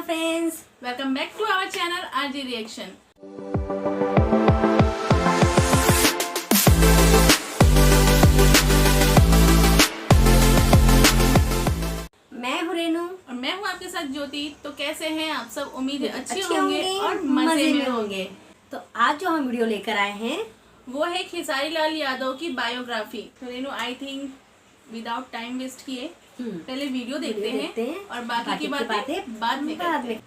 Friends, welcome back to our channel RG reaction. मैं हूँ रेनू और मैं हूँ आपके साथ ज्योति। तो कैसे हैं आप सब? उम्मीद है अच्छे अच्छे होंगे और मजे में होंगे। तो आज जो हम वीडियो लेकर आए हैं वो है खेसारी लाल यादव की बायोग्राफी। तो Renu I think without time waste किए पहले वीडियो देखते हैं और बाकी की बातें बाद में करते हैं।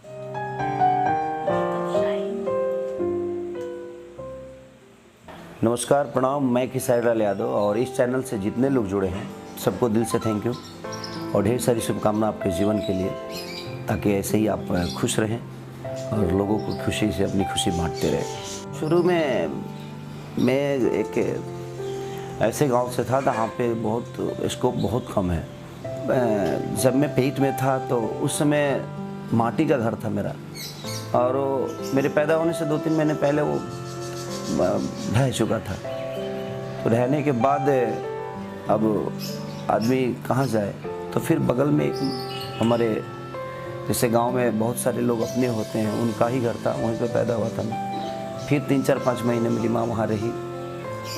नमस्कार, प्रणाम। मैं खेसारी लाल यादव और इस चैनल से जितने लोग जुड़े हैं सबको दिल से थैंक यू और ढेर सारी शुभकामना आपके जीवन के लिए, ताकि ऐसे ही आप खुश रहें और लोगों को खुशी से अपनी खुशी बांटते रहें। शुरू में मैं एक ऐसे गांव से था जहाँ पे बहुत स्कोप बहुत कम है। जब मैं पेट में था तो उस समय माटी का घर था मेरा, और वो मेरे पैदा होने से 2-3 महीने पहले वो ढह चुका था। तो रहने के बाद अब आदमी कहाँ जाए, तो फिर बगल में एक हमारे जैसे गांव में बहुत सारे लोग अपने होते हैं, उनका ही घर था, वहीं पे पैदा हुआ था मैं। फिर 3-4-5 महीने मेरी माँ वहाँ रही,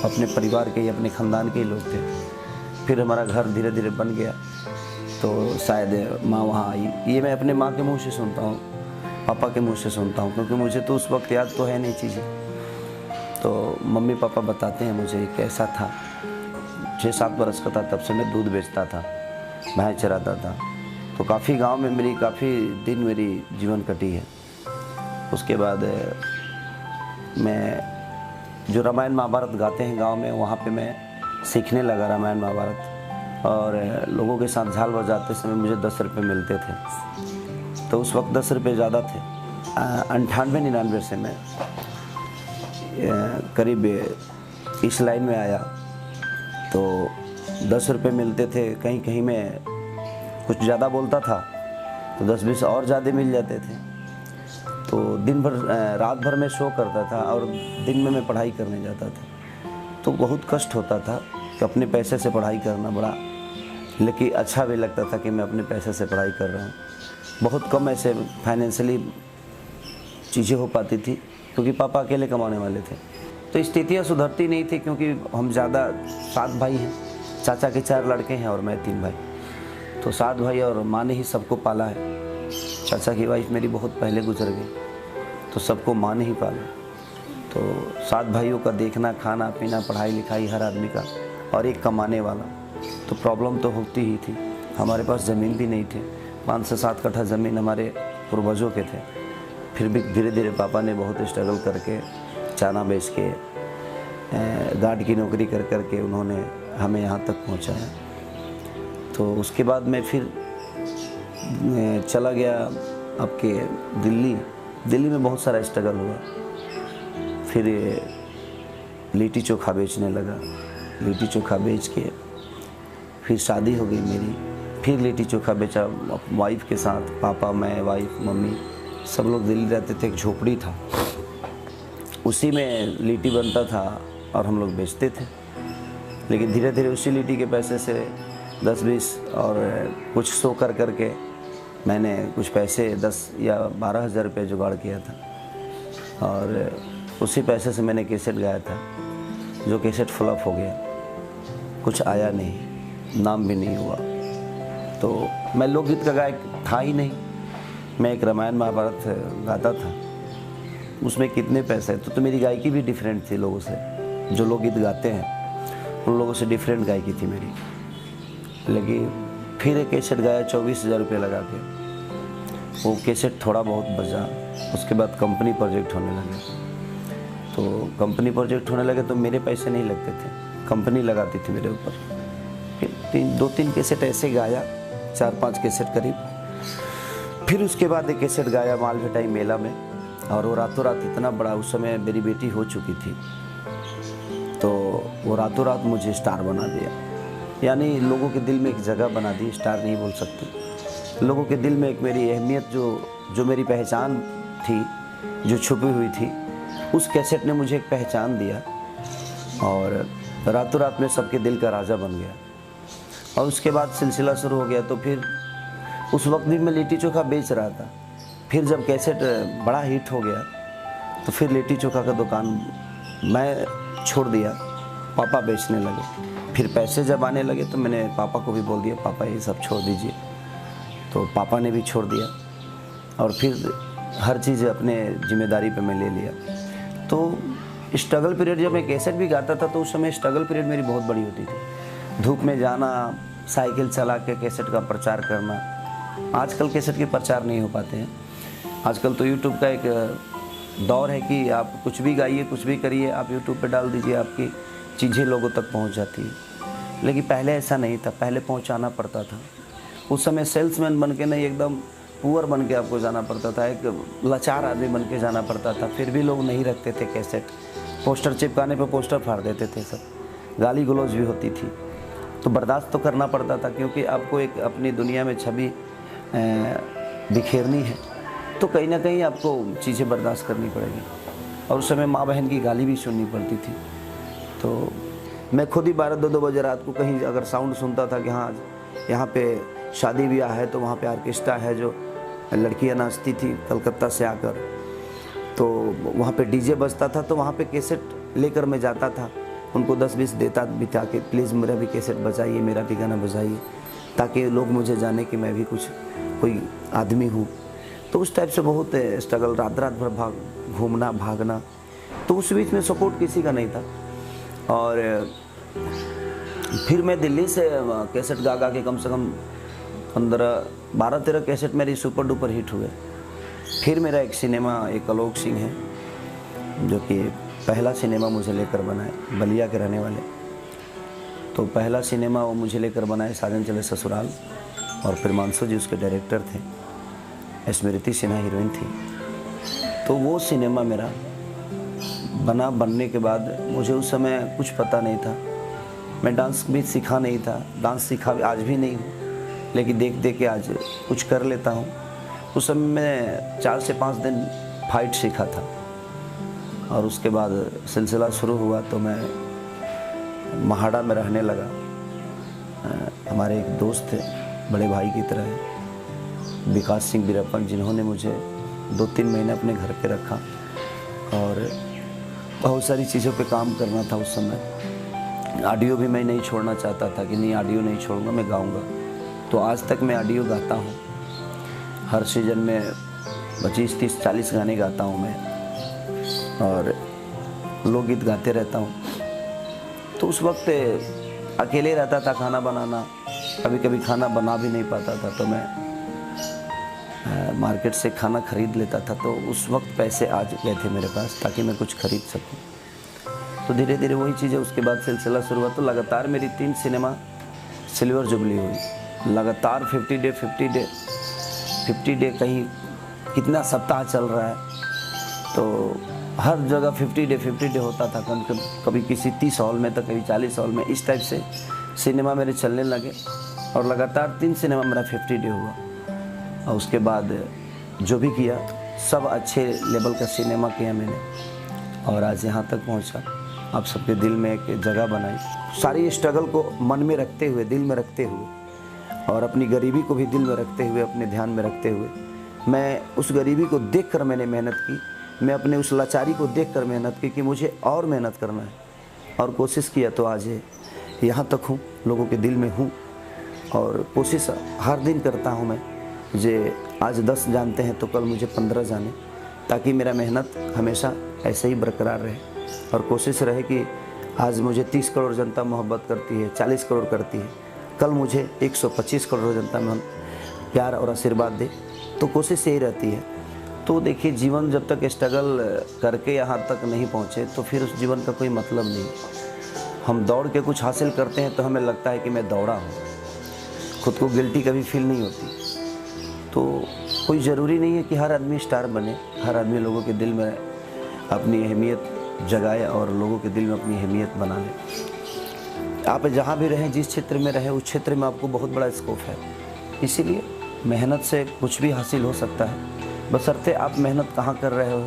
अपने परिवार के ही, अपने ख़ानदान के ही लोग थे। फिर हमारा घर धीरे धीरे बन गया, तो शायद माँ वहाँ आई। ये मैं अपने माँ के मुँह से सुनता हूँ, पापा के मुँह से सुनता हूँ, क्योंकि मुझे तो उस वक्त याद तो है नहीं चीज़ें। तो मम्मी पापा बताते हैं मुझे कैसा था। 6-7 बरस का था तब से मैं दूध बेचता था, भैंस चराता था। तो काफ़ी गांव में मेरी काफ़ी दिन मेरी जीवन कटी है। उसके बाद मैं जो रामायण महाभारत गाते हैं गांव में, वहाँ पे मैं सीखने लगा रामायण महाभारत। और लोगों के साथ झाल बजाते समय मुझे 10 रुपये मिलते थे। तो उस वक्त 10 रुपये ज़्यादा थे। 98-99 से मैं करीब इस लाइन में आया। तो 10 रुपये मिलते थे, कहीं कहीं में कुछ ज़्यादा बोलता था तो 10-20 और ज़्यादा मिल जाते थे। तो दिन भर रात भर मैं शो करता था और दिन में मैं पढ़ाई करने जाता था। तो बहुत कष्ट होता था कि अपने पैसे से पढ़ाई करना बड़ा, लेकिन अच्छा भी लगता था कि मैं अपने पैसे से पढ़ाई कर रहा हूँ। बहुत कम ऐसे फाइनेंशियली चीज़ें हो पाती थी, क्योंकि पापा अकेले कमाने वाले थे। तो स्थितियाँ सुधरती नहीं थी, क्योंकि हम ज़्यादा 7 भाई हैं, चाचा के 4 लड़के हैं और मैं 3 भाई। तो 7 भाई और माँ ने ही सबको पाला है। चाचा की वाइफ मेरी बहुत पहले गुजर गई, तो सबको माँ ने ही पाला। तो 7 भाइयों का देखना, खाना पीना, पढ़ाई लिखाई हर आदमी का, और एक कमाने वाला, तो प्रॉब्लम तो होती ही थी। हमारे पास ज़मीन भी नहीं थी। 5 से 7 कट्ठा ज़मीन हमारे पूर्वजों के थे। फिर भी धीरे धीरे पापा ने बहुत स्ट्रगल करके, चाना बेच के, गार्ड की नौकरी कर करके उन्होंने हमें यहाँ तक पहुँचाया। तो उसके बाद मैं फिर चला गया आपके दिल्ली में बहुत सारा स्ट्रगल हुआ। फिर लिट्टी चोखा बेचने लगा। लिट्टी चोखा बेच के फिर शादी हो गई मेरी। फिर लिट्टी चोखा बेचा वाइफ के साथ, पापा, मैं, वाइफ, मम्मी, सब लोग दिल्ली रहते थे। एक झोपड़ी था, उसी में लिट्टी बनता था और हम लोग बेचते थे। लेकिन धीरे धीरे उसी लिट्टी के पैसे से 10-20 और कुछ शो कर करके मैंने कुछ पैसे 10 या 12 हज़ार रुपये जुगाड़ किया था। और उसी पैसे से मैंने कैसेट गाया था, जो कैसेट फ्लॉप हो गया, कुछ आया नहीं, नाम भी नहीं हुआ। तो मैं लोकगीत का गायक था ही नहीं। मैं एक रामायण महाभारत गाता था, उसमें कितने पैसे, तो मेरी गायकी भी डिफरेंट थी लोगों से। जो लोग गीत गाते हैं उन लोगों से डिफरेंट गायकी थी मेरी। लेकिन फिर एक कैसेट गाया 24 हज़ार रुपये लगा के। वो कैसेट थोड़ा बहुत बजा। उसके बाद कंपनी प्रोजेक्ट होने लगे। तो कंपनी प्रोजेक्ट होने लगे तो मेरे पैसे नहीं लगते थे, कंपनी लगाती थी मेरे ऊपर। फिर 2-3 कैसेट ऐसे गाया, 4-5 कैसेट करीब। फिर उसके बाद एक कैसेट गाया मालभेटाई मेला में, और वो रातों रात इतना बड़ा, उस समय मेरी बेटी हो चुकी थी, तो वो रातों रात मुझे स्टार बना दिया। यानी लोगों के दिल में एक जगह बना दी, स्टार नहीं बोल सकते, लोगों के दिल में एक मेरी अहमियत, जो मेरी पहचान थी, जो छुपी हुई थी, उस कैसेट ने मुझे एक पहचान दिया। और रातों रात में सबके दिल का राजा बन गया। और उसके बाद सिलसिला शुरू हो गया। तो फिर उस वक्त भी मैं लिट्टी चोखा बेच रहा था, फिर जब कैसेट बड़ा हिट हो गया तो फिर लिट्टी चोखा का दुकान मैं छोड़ दिया, पापा बेचने लगे। फिर पैसे जब आने लगे तो मैंने पापा को भी बोल दिया, पापा ये सब छोड़ दीजिए। तो पापा ने भी छोड़ दिया और फिर हर चीज़ अपने जिम्मेदारी पे मैं ले लिया। तो स्ट्रगल पीरियड, जब मैं कैसेट भी गाता था तो उस समय स्ट्रगल पीरियड मेरी बहुत बड़ी होती थी। धूप में जाना, साइकिल चला के कैसेट का प्रचार करना। आजकल कैसेट के प्रचार नहीं हो पाते हैं। आजकल तो यूट्यूब का एक दौर है कि आप कुछ भी गाइए, कुछ भी करिए, आप यूट्यूब पे डाल दीजिए, आपकी चीज़ें लोगों तक पहुंच जाती है। लेकिन पहले ऐसा नहीं था, पहले पहुंचाना पड़ता था। उस समय सेल्समैन बन के नहीं, एकदम पुअर बन के आपको जाना पड़ता था, एक लाचार आदमी बन के जाना पड़ता था। फिर भी लोग नहीं रखते थे कैसेट, पोस्टर चिपकाने पर पोस्टर फाड़ देते थे सब, गाली गलौज भी होती थी। तो बर्दाश्त तो करना पड़ता था, क्योंकि आपको एक अपनी दुनिया में छवि बिखेरनी है, तो कहीं ना कहीं आपको चीज़ें बर्दाश्त करनी पड़ेगी। और उस समय माँ बहन की गाली भी सुननी पड़ती थी। तो मैं खुद ही 12-2 बजे रात को कहीं अगर साउंड सुनता था कि हाँ यहाँ पे शादी ब्याह है, तो वहाँ पे ऑर्केस्ट्रा है, जो लड़कियाँ नाचती थी कलकत्ता से आकर, तो वहाँ पे डीजे बजता था, तो वहाँ पे कैसेट लेकर मैं जाता था, उनको 10-20 देता बिता के, प्लीज़ मेरा भी कैसेट बजाइए, मेरा भी गाना बजाइए, ताकि लोग मुझे जाने कि मैं भी कुछ कोई आदमी हूँ। तो उस टाइप से बहुत स्ट्रगल, रात रात भर घूमना भागना। तो उस बीच में सपोर्ट किसी का नहीं था। और फिर मैं दिल्ली से कैसेट गा गा के कम से कम 12-13 कैसेट मेरी सुपर डुपर हिट हुए। फिर मेरा एक सिनेमा, एक आलोक सिंह है, जो कि पहला सिनेमा मुझे लेकर बनाए, बलिया के रहने वाले। तो पहला सिनेमा वो मुझे लेकर बनाए, साजन चले ससुराल। और फिर मानसू जी उसके डायरेक्टर थे, स्मृति सिन्हा हीरोइन थी। तो वो सिनेमा मेरा बनने के बाद मुझे उस समय कुछ पता नहीं था, मैं डांस भी सीखा नहीं था, डांस सीखा आज भी नहीं हूँ, लेकिन देख देख के आज कुछ कर लेता हूँ। उस समय मैं 4 से 5 दिन फाइट सीखा था, और उसके बाद सिलसिला शुरू हुआ तो मैं महाड़ा में रहने लगा। हमारे एक दोस्त थे, बड़े भाई की तरह है, विकास सिंह बीरप्पन, जिन्होंने मुझे 2-3 महीने अपने घर पे रखा। और बहुत सारी चीज़ों पे काम करना था उस समय। ऑडियो भी मैं नहीं छोड़ना चाहता था कि नहीं, ऑडियो नहीं छोड़ूंगा, मैं गाऊंगा। तो आज तक मैं ऑडियो गाता हूँ, हर सीज़न में 25, 30, 40 गाने गाता हूँ मैं, और लोकगीत गाते रहता हूँ। तो उस वक्त अकेले रहता था, खाना बनाना, कभी कभी खाना बना भी नहीं पाता था, तो मैं मार्केट से खाना खरीद लेता था। तो उस वक्त पैसे आ गए थे मेरे पास, ताकि मैं कुछ खरीद सकूं। तो धीरे धीरे वही चीज़ें, उसके बाद सिलसिला शुरू हुआ। तो लगातार मेरी 3 सिनेमा सिल्वर जुबली हुई, लगातार 50 डे, कहीं कितना सप्ताह चल रहा है, तो हर जगह 50 डे होता था। कभी किसी 30 हॉल में, तो कभी 40 हॉल में, इस टाइप से सिनेमा मेरे चलने लगे। और लगातार 3 सिनेमा मेरा 50 डे हुआ। और उसके बाद जो भी किया सब अच्छे लेवल का सिनेमा किया मैंने, और आज यहाँ तक पहुँचा, आप सबके दिल में एक जगह बनाई। सारी स्ट्रगल को मन में रखते हुए, दिल में रखते हुए, और अपनी गरीबी को भी दिल में रखते हुए, अपने ध्यान में रखते हुए, मैं उस गरीबी को देखकर मैंने मेहनत की, मैं अपने उस लाचारी को देखकर मेहनत की कि मुझे और मेहनत करना है, और कोशिश किया तो आज यहाँ तक हूँ, लोगों के दिल में हूँ। और कोशिश हर दिन करता हूँ मैं, जे आज 10 जानते हैं तो कल मुझे 15 जाने, ताकि मेरा मेहनत हमेशा ऐसे ही बरकरार रहे। और कोशिश रहे कि आज मुझे 30 करोड़ जनता मोहब्बत करती है, 40 करोड़ करती है, कल मुझे 125 करोड़ जनता में प्यार और आशीर्वाद दे। तो कोशिश यही रहती है। तो देखिए, जीवन जब तक स्ट्रगल करके यहाँ तक नहीं पहुँचे तो फिर उस जीवन का कोई मतलब नहीं। हम दौड़ के कुछ हासिल करते हैं तो हमें लगता है कि मैं दौड़ा हूँ, खुद को गिल्टी कभी फील नहीं होती। तो कोई ज़रूरी नहीं है कि हर आदमी स्टार बने, हर आदमी लोगों के दिल में अपनी अहमियत जगाए और लोगों के दिल में अपनी अहमियत बना ले। आप जहाँ भी रहें, जिस क्षेत्र में रहें, उस क्षेत्र में आपको बहुत बड़ा स्कोप है। इसीलिए मेहनत से कुछ भी हासिल हो सकता है, बशर्ते आप मेहनत कहाँ कर रहे हो,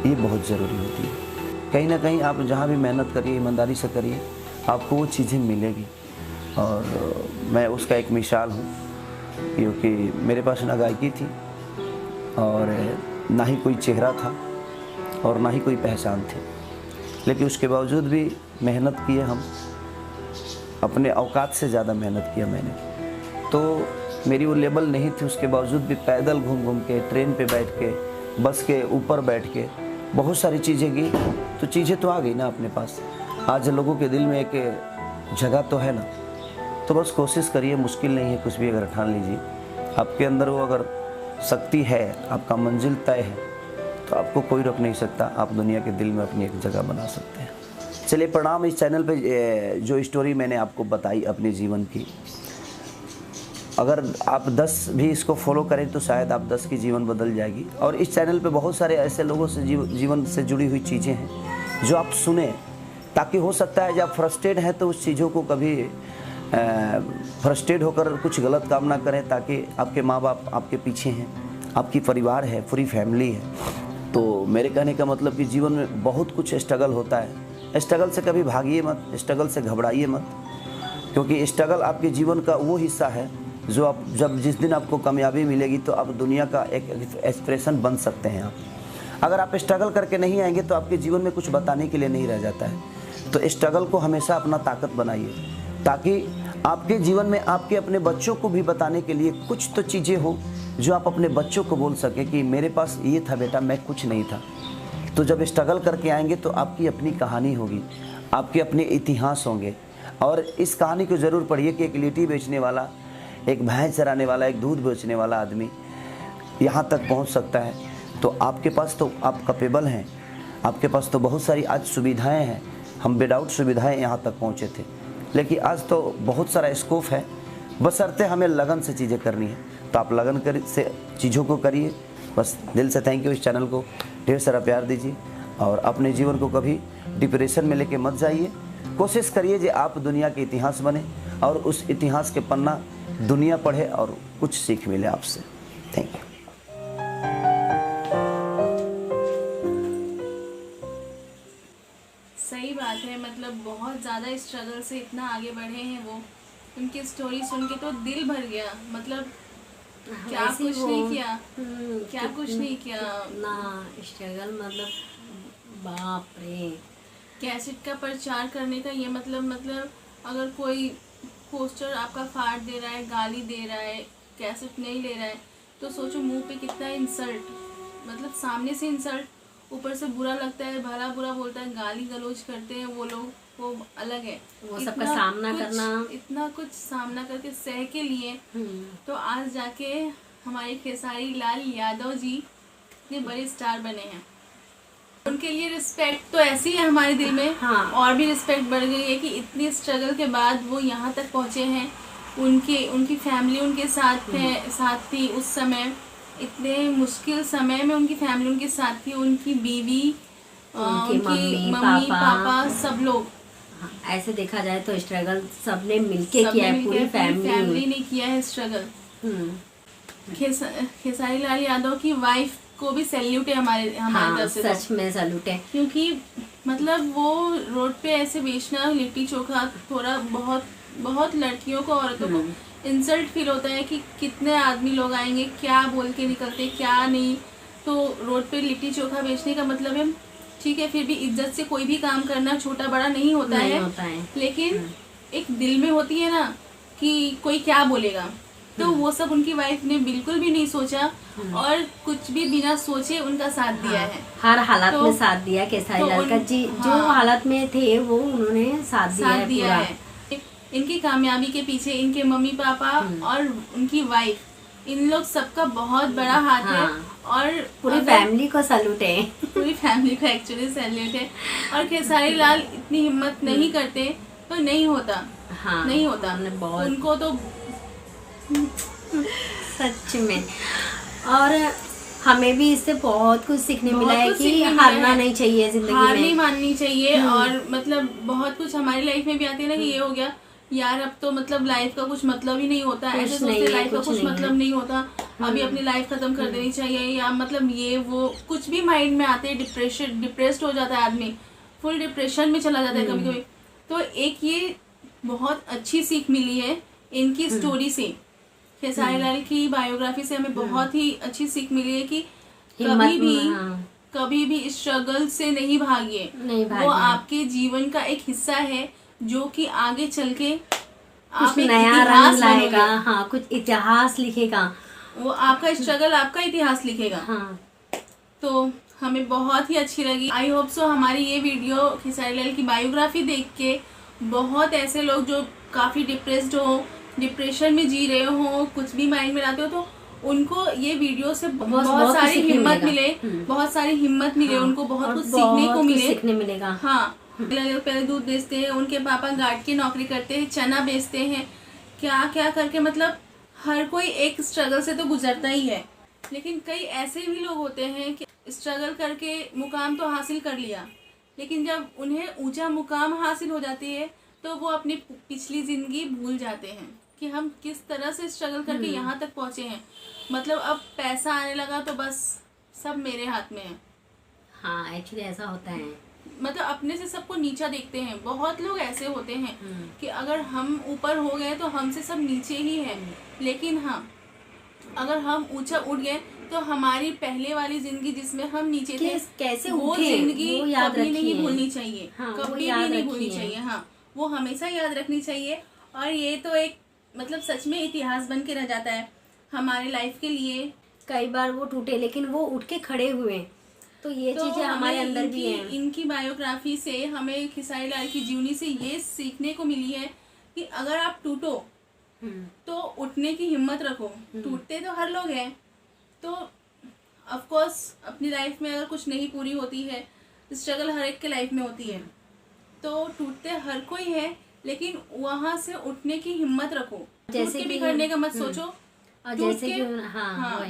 ये बहुत ज़रूरी होती है। कहीं ना कहीं आप जहाँ भी मेहनत करिए, ईमानदारी से करिए, आपको वो चीज़ें मिलेगी। और मैं उसका एक मिसाल हूँ, क्योंकि मेरे पास ना गायकी थी और ना ही कोई चेहरा था और ना ही कोई पहचान थी, लेकिन उसके बावजूद भी मेहनत किए हम, अपने औकात से ज़्यादा मेहनत किया मैंने। तो मेरी वो लेवल नहीं थी, उसके बावजूद भी पैदल घूम घूम के, ट्रेन पे बैठ के, बस के ऊपर बैठ के बहुत सारी चीज़ें की, तो चीज़ें तो आ गई ना अपने पास। आज लोगों के दिल में एक जगह तो है ना। तो बस कोशिश करिए, मुश्किल नहीं है कुछ भी, अगर ठान लीजिए आपके अंदर वो अगर शक्ति है, आपका मंजिल तय है, तो आपको कोई रोक नहीं सकता। आप दुनिया के दिल में अपनी एक जगह बना सकते हैं। चलिए प्रणाम। इस चैनल पे जो स्टोरी मैंने आपको बताई अपने जीवन की, अगर आप 10 भी इसको फॉलो करें तो शायद आप 10 की जीवन बदल जाएगी। और इस चैनल पे बहुत सारे ऐसे लोगों से जीवन से जुड़ी हुई चीज़ें हैं जो आप सुने, ताकि हो सकता है जब आप फ्रस्ट्रेट हैं तो उस चीज़ों को कभी फ्रस्ट्रेट होकर कुछ गलत काम ना करें, ताकि आपके माँ बाप आपके पीछे हैं, आपकी परिवार है, पूरी फैमिली है। तो मेरे कहने का मतलब कि जीवन में बहुत कुछ स्ट्रगल होता है। स्ट्रगल से कभी भागिए मत, स्ट्रगल से घबराइए मत, क्योंकि स्ट्रगल आपके जीवन का वो हिस्सा है जो आप जिस दिन आपको कामयाबी मिलेगी तो आप दुनिया का एक एक्सप्रेशन बन सकते हैं। आप अगर आप स्ट्रगल करके नहीं आएंगे तो आपके जीवन में कुछ बताने के लिए नहीं रह जाता है। तो स्ट्रगल को हमेशा अपना ताकत बनाइए, ताकि आपके जीवन में आपके अपने बच्चों को भी बताने के लिए कुछ तो चीज़ें हो जो आप अपने बच्चों को बोल सके कि मेरे पास ये था बेटा, मैं कुछ नहीं था। तो जब स्ट्रगल करके आएंगे तो आपकी अपनी कहानी होगी, आपके अपने इतिहास होंगे। और इस कहानी को ज़रूर पढ़िए कि एक लिट्टी बेचने वाला, एक भैंस चराने वाला, एक दूध बेचने वाला आदमी यहाँ तक पहुँच सकता है। तो आपके पास तो आप कैपेबल हैं, आपके पास तो बहुत सारी आज सुविधाएं हैं। हम विदाउट सुविधाएं यहाँ तक पहुँचे थे, लेकिन आज तो बहुत सारा स्कोप है, बशर्ते हमें लगन से चीज़ें करनी है। तो आप लगन से चीज़ों को करिए। बस दिल से थैंक यू। इस चैनल को ढेर सारा प्यार दीजिए और अपने जीवन को कभी डिप्रेशन में लेके मत जाइए। कोशिश करिए कि आप दुनिया के इतिहास बने और उस इतिहास के पन्ना दुनिया पढ़े और कुछ सीख मिले आपसे। Thank you. सही बात है, मतलब बहुत ज़्यादा स्ट्रगल से इतना आगे बढ़े हैं वो। उनकी स्टोरी सुन के तो दिल भर गया। मतलब क्या कुछ नहीं किया, क्या कुछ नहीं किया ना स्ट्रगल, मतलब बाप रे। कैसेट का प्रचार करने का ये मतलब अगर कोई पोस्टर आपका फाड़ दे रहा है, गाली दे रहा है, कैसेट नहीं ले रहा है, तो सोचो मुंह पे कितना इंसल्ट, मतलब सामने से इंसल्ट, ऊपर से बुरा लगता है, भला बुरा बोलता है, गाली गलौज करते हैं वो लोग, वो अलग है। वो सबका सामना करना, इतना कुछ सामना करके सह के लिए तो आज जाके हमारे खेसारी लाल यादव जी इतने बड़े स्टार बने हैं। उनके लिए रिस्पेक्ट तो ऐसी है हमारे दिल में। हाँ। और भी रिस्पेक्ट बढ़ गई है कि इतनी स्ट्रगल के बाद वो यहाँ तक पहुँचे हैं। उनकी फैमिली उनके साथ थी उस समय, इतने मुश्किल समय में उनकी फैमिली उनके साथ थी, उनकी बीवी, उनकी मम्मी पापा सब लोग। हाँ, ऐसे देखा जाए तो स्ट्रगल सबने मिलके किया है, पूरी फैमिली ने किया है स्ट्रगल। खेसारी लाल यादव की वाइफ को भी सैल्यूट है हमारे तरफ से। सच में सैल्यूट है, क्योंकि मतलब वो रोड पे ऐसे बेचना लिट्टी चोखा, थोड़ा बहुत लड़कियों को, औरतों को इंसल्ट फील होता है कि कितने आदमी लोग आएंगे, क्या बोल के निकलते क्या नहीं। तो रोड पे लिट्टी चोखा बेचने का मतलब है, ठीक है, फिर भी इज्जत से कोई भी काम करना छोटा बड़ा नहीं होता है, लेकिन एक दिल में होती है ना कि कोई क्या बोलेगा। तो वो सब उनकी वाइफ ने बिल्कुल भी नहीं सोचा और कुछ भी बिना सोचे उनका साथ दिया है। हर हालत में साथ दिया खेसारी लाल का जी। जो हालत में थे वो उन्होंने साथ दिया है। इनकी कामयाबी के पीछे इनके मम्मी पापा और उनकी वाइफ, इन लोग सबका बहुत बड़ा हाथ है। और पूरी फैमिली को सैल्यूट है, पूरी फैमिली को एक्चुअली सैल्यूट है। और खेसारी लाल इतनी हिम्मत नहीं करते तो नहीं होता। नहीं होता उनको तो सच में। और हमें भी इससे बहुत कुछ सीखने मिला है कि हारना नहीं चाहिए जिंदगी में, हार नहीं माननी चाहिए। और मतलब बहुत कुछ हमारी लाइफ में भी आती है ना कि ये हो गया यार, अब तो मतलब लाइफ का कुछ मतलब ही नहीं होता, ऐसे सोचते लाइफ का कुछ मतलब नहीं होता, अभी अपनी लाइफ खत्म कर देनी चाहिए, या मतलब ये वो कुछ भी माइंड में आते हैं। डिप्रेस्ड हो जाता है आदमी, फुल डिप्रेशन में चला जाता है कभी कभी। तो एक ये बहुत अच्छी सीख मिली है इनकी स्टोरी से खेसारी लाल की बायोग्राफी से हमें बहुत ही अच्छी सीख मिली है कि हिम्मत, कभी भी स्ट्रगल से नहीं भागिए। वो आपके जीवन का एक हिस्सा है जो कि आगे चल के कुछ नया रंग लाएगा। हाँ, कुछ इतिहास लिखेगा। वो आपका स्ट्रगल आपका इतिहास लिखेगा। हाँ। तो हमें बहुत ही अच्छी लगी। आई होप सो हमारी ये वीडियो खेसारी लाल की बायोग्राफी देख के बहुत ऐसे लोग जो काफ़ी डिप्रेस्ड हो, डिप्रेशन में जी रहे हो, कुछ भी माइंड में लाते हो, तो उनको ये वीडियो से बहुत सारी हिम्मत मिले, बहुत सारी हिम्मत मिले। हाँ, उनको बहुत कुछ सीखने मिलेगा। हाँ, पहले दूध बेचते हैं, उनके पापा गार्ड की नौकरी करते हैं, चना बेचते हैं, क्या क्या करके, मतलब हर कोई एक स्ट्रगल से तो गुजरता ही है। लेकिन कई ऐसे भी लोग होते हैं कि स्ट्रगल करके मुकाम तो हासिल कर लिया, लेकिन जब उन्हें ऊंचा मुकाम हासिल हो जाती है तो वो अपनी पिछली जिंदगी भूल जाते हैं कि हम किस तरह से स्ट्रगल करके यहाँ तक पहुँचे हैं। मतलब अब पैसा आने लगा तो बस सब मेरे हाथ में है। हाँ, एक्चुअली ऐसा होता है। मतलब अपने से सबको नीचा देखते हैं। बहुत लोग ऐसे होते हैं कि अगर हम ऊपर हो गए तो हमसे सब नीचे ही है। लेकिन हाँ, अगर हम ऊंचा उठ गए तो हमारी पहले वाली जिंदगी जिसमें हम नीचे थे, कैसे वो जिंदगी कभी नहीं भूलनी चाहिए। हाँ, कभी भी नहीं भूलनी चाहिए। हाँ, वो हमेशा याद रखनी चाहिए। और ये तो एक मतलब सच में इतिहास बन के रह जाता है हमारे लाइफ के लिए। कई बार वो टूटे लेकिन वो उठ के खड़े हुए, तो ये चीजें हमारे अंदर भी हैं। इनकी बायोग्राफी से हमें खेसारी लाल की जीवनी से ये सीखने को मिली है कि अगर आप टूटो तो उठने की हिम्मत रखो। टूटते तो हर लोग हैं, तो ऑफ कोर्स अपनी लाइफ में अगर कुछ नहीं पूरी होती है, स्ट्रगल हर एक के लाइफ में होती है, तो टूटते हर कोई है, लेकिन वहां से उठने की हिम्मत रखो। जैसे कि बिखरने का मत सोचो, जैसे कि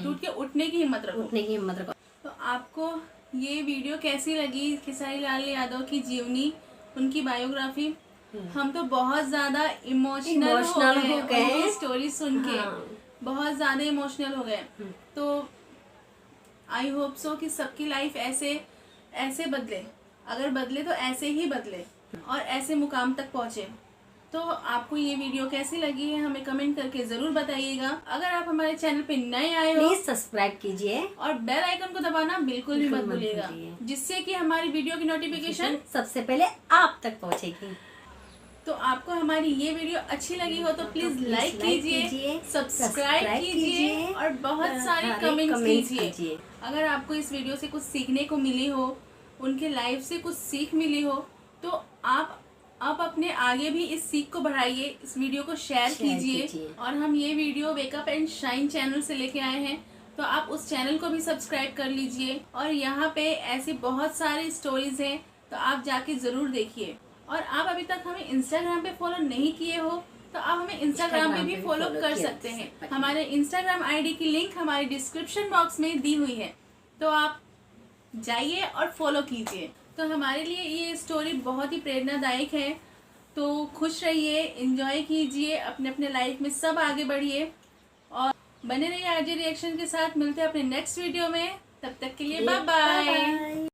टूट के उठने की हिम्मत रखो। तो आपको ये वीडियो कैसी लगी, खेसारी लाल यादव की जीवनी, उनकी बायोग्राफी? हम तो बहुत ज्यादा इमोशनल हो गए स्टोरी सुन के। बहुत ज्यादा इमोशनल हो गए। तो आई होप सो कि सबकी लाइफ ऐसे बदले, अगर बदले तो ऐसे ही बदले और ऐसे मुकाम तक पहुंचे। तो आपको ये वीडियो कैसी लगी है हमें कमेंट करके जरूर बताइएगा। अगर आप हमारे चैनल पे नए आए हो प्लीज सब्सक्राइब कीजिए और बेल आइकन को दबाना बिल्कुल भी मत भूलिएगा, जिससे कि हमारी वीडियो की नोटिफिकेशन सबसे पहले आप तक पहुंचेगी। तो आपको हमारी ये वीडियो अच्छी लगी हो तो प्लीज लाइक कीजिए, सब्सक्राइब कीजिए और बहुत सारे कमेंट्स कीजिए। अगर आपको इस वीडियो से कुछ सीखने को मिली हो, उनके लाइफ से कुछ सीख मिली हो, तो आप अपने आगे भी इस सीख को बढ़ाइए, इस वीडियो को शेयर कीजिए। और हम ये video wake up and shine channel से लेके आए हैं, तो आप उस चैनल को भी सब्सक्राइब कर लीजिए। और यहाँ पे ऐसी बहुत सारी स्टोरीज हैं, तो आप जाके जरूर देखिए। और आप अभी तक हमें इंस्टाग्राम पे फॉलो नहीं किए हो तो आप हमें इंस्टाग्राम पे भी फॉलो कर सकते हैं। हमारे इंस्टाग्राम आईडी की लिंक हमारे डिस्क्रिप्शन बॉक्स में दी हुई है, तो आप जाइए और फॉलो कीजिए। तो हमारे लिए ये स्टोरी बहुत ही प्रेरणादायक है। तो खुश रहिए, एंजॉय कीजिए, अपने अपने लाइफ में सब आगे बढ़िए और बने रहिए आरजे रिएक्शन के साथ। मिलते हैं अपने नेक्स्ट वीडियो में, तब तक के लिए बाय बाय।